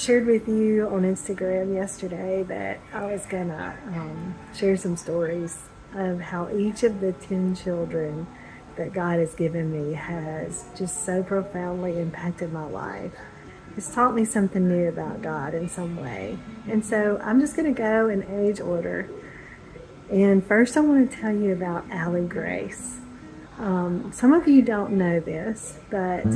shared with you on Instagram yesterday that I was gonna share some stories of how each of the 10 children that God has given me has just so profoundly impacted my life. It's taught me something new about God in some way. And so I'm just going to go in age order. And first I want to tell you about Allie Grace. Some of you don't know this, but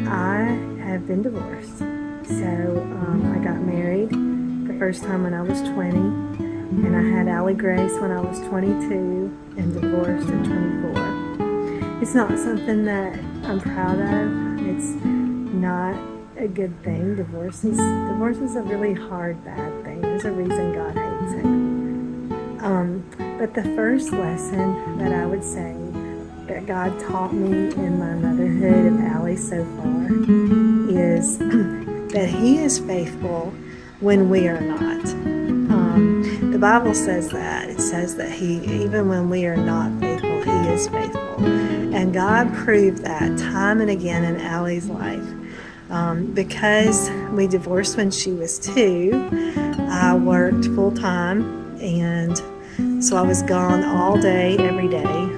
I have been divorced. So I got married the first time when I was 20, and I had Allie Grace when I was 22 and divorced at 24. It's not something that I'm proud of. It's not a good thing. Divorce is a really hard, bad thing. There's a reason God hates it. But the first lesson that I would say that God taught me in my motherhood of Allie so far is that He is faithful when we are not. The Bible says that. It says that even when we are not faithful, He is faithful. And God proved that time and again in Allie's life. Because we divorced when she was 2, I worked full time, and so I was gone all day, every day.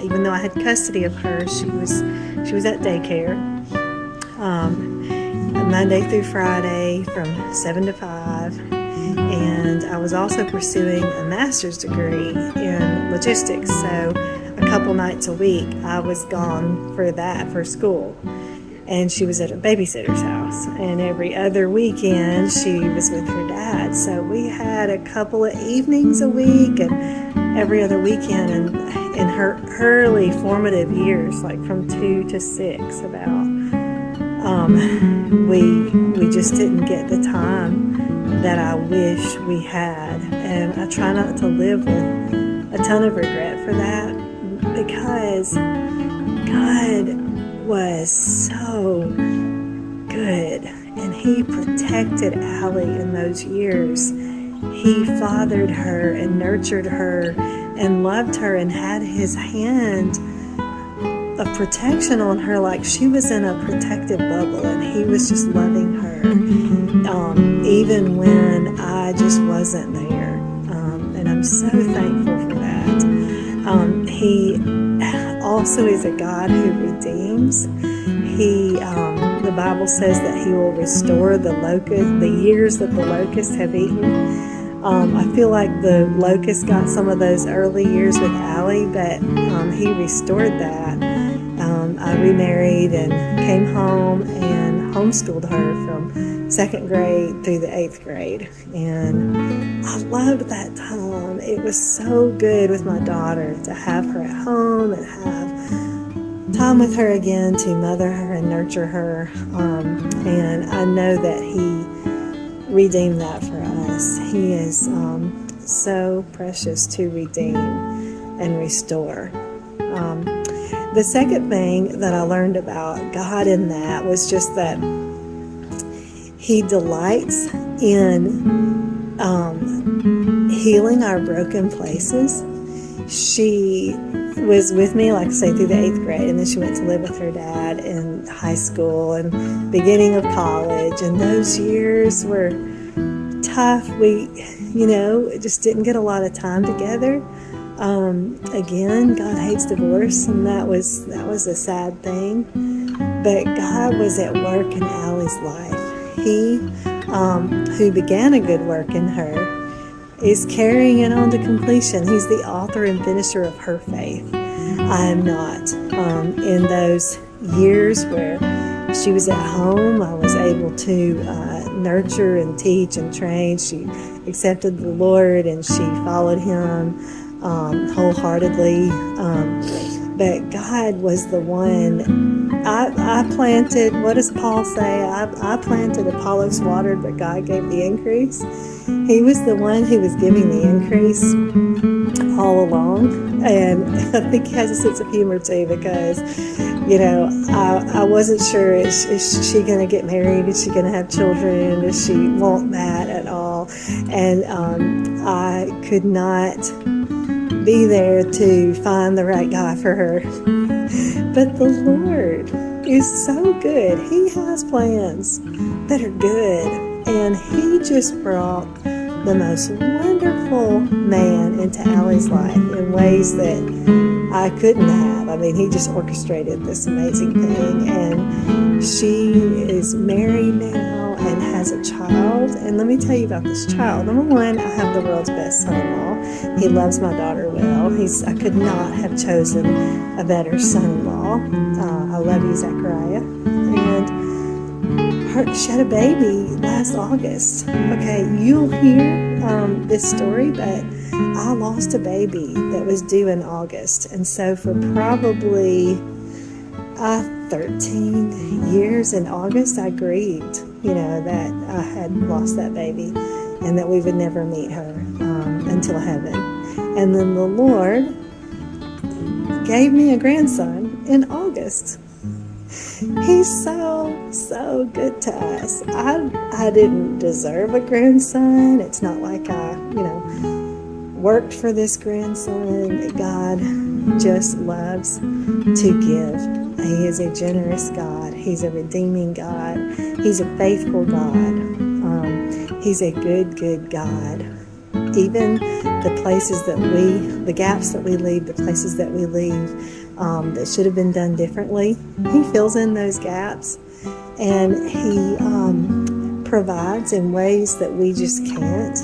Even though I had custody of her, she was at daycare Monday through Friday from 7 to 5. And I was also pursuing a master's degree in logistics, so a couple nights a week I was gone for school. And she was at a babysitter's house, and every other weekend she was with her dad. So we had a couple of evenings a week and every other weekend. And in her early formative years, like from 2 to 6 about, we just didn't get the time that I wish we had. And I try not to live with a ton of regret for that, because God was so good, and He protected Allie in those years. He fathered her and nurtured her and loved her and had His hand of protection on her, like she was in a protective bubble, and He was just loving her even when I just wasn't there. And I'm so thankful for that. He also is a God who redeems. The Bible says that He will restore the years that the locusts have eaten. I feel like the locust got some of those early years with Allie, but He restored that. I remarried and came home and homeschooled her from 2nd grade through the 8th grade. And I loved that time. It was so good with my daughter to have her at home and have time with her again to mother her and nurture her. And I know that He redeemed that for us. He is so precious to redeem and restore. The second thing that I learned about God in that was just that He delights in healing our broken places. She was with me, like I say, through the 8th grade, and then she went to live with her dad in high school and beginning of college. And those years were tough. We, just didn't get a lot of time together. Again, God hates divorce, and that was a sad thing. But God was at work in Allie's life. He, who began a good work in her, is carrying it on to completion. He's the author and finisher of her faith. I am not. In those years where she was at home, I was able to nurture and teach and train. She accepted the Lord and she followed Him wholeheartedly. But God was the one. I planted, what does Paul say? I planted, Apollos watered, but God gave the increase. He was the one who was giving the increase all along. And I think He has a sense of humor too, because, I wasn't sure, is she going to get married? Is she going to have children? Does she want that at all? And I could not be there to find the right guy for her. But the Lord is so good. He has plans that are good. just brought the most wonderful man into Allie's life in ways that I couldn't have. I mean, he just orchestrated this amazing thing, and she is married now and has a child. And let me tell you about this child. Number one, I have the world's best son-in-law. He loves my daughter well. I could not have chosen a better son-in-law. I love you, Zachariah. And she had a baby last August. Okay, you'll hear this story, but I lost a baby that was due in August. And so for probably 13 years in August, I grieved, that I had lost that baby and that we would never meet her until heaven. And then the Lord gave me a grandson in August. He's so good to us. I didn't deserve a grandson. It's not like I, worked for this grandson. God just loves to give. He is a generous God. He's a redeeming God. He's a faithful God. He's a good God. Even the places the gaps that we leave, the places that we leave that should have been done differently, He fills in those gaps, and He provides in ways that we just can't.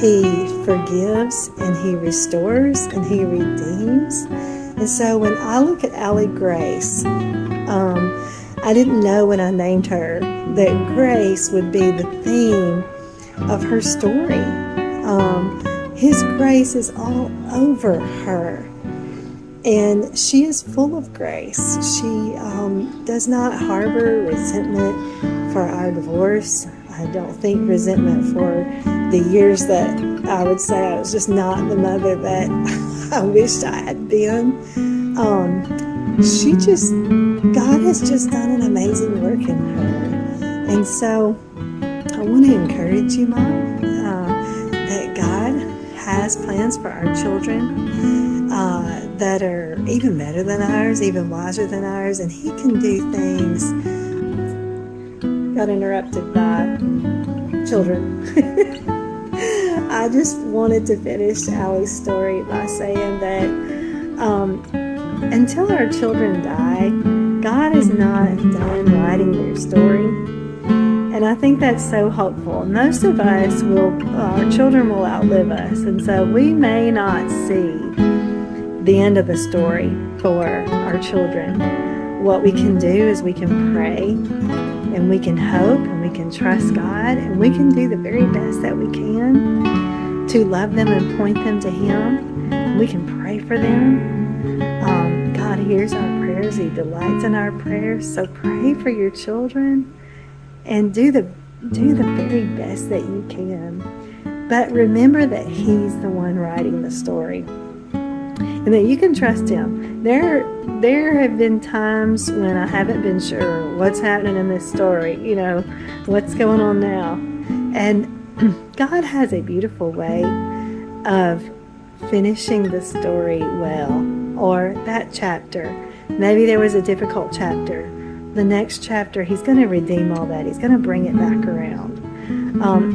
He forgives, and He restores, and He redeems. And so when I look at Allie Grace, I didn't know when I named her that grace would be the theme of her story. His grace is all over her, and she is full of grace. She does not harbor resentment for our divorce. I don't think resentment for the years that I would say I was just not the mother that I wished I had been. God has just done an amazing work in her. And so I want to encourage you, Mom, that God has plans for our children that are even better than ours, even wiser than ours, and He can do things. Got interrupted by children. I just wanted to finish Allie's story by saying that until our children die, God is not done writing their story. And I think that's so hopeful. Most of us our children will outlive us. And so we may not see the end of the story for our children. What we can do is we can pray, and we can hope, and we can trust God, and we can do the very best that we can to love them and point them to Him. We can pray for them. God hears our prayers. He delights in our prayers. So pray for your children and do the very best that you can. But remember that He's the one writing the story, and that you can trust Him. There have been times when I haven't been sure what's happening in this story, what's going on now. And God has a beautiful way of finishing the story well, or that chapter. Maybe there was a difficult chapter. The next chapter, He's going to redeem all that. He's going to bring it back around.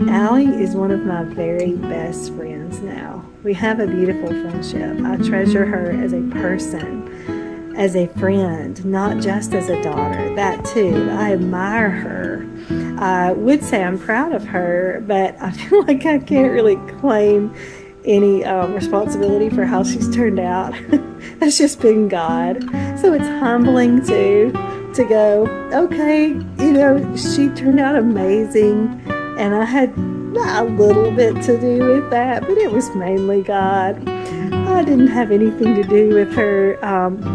Allie is one of my very best friends now. We have a beautiful friendship. I treasure her as a person, as a friend, not just as a daughter. That too. I admire her. I would say I'm proud of her, but I feel like I can't really claim any responsibility for how she's turned out. That's just been God. So it's humbling to go, okay, she turned out amazing, and I had a little bit to do with that, but it was mainly God. I didn't have anything to do with her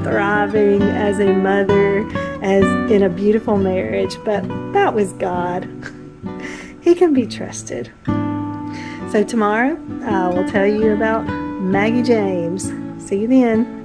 thriving as a mother, as in a beautiful marriage, but that was God. He can be trusted. So tomorrow I will tell you about Maggie James. See you then.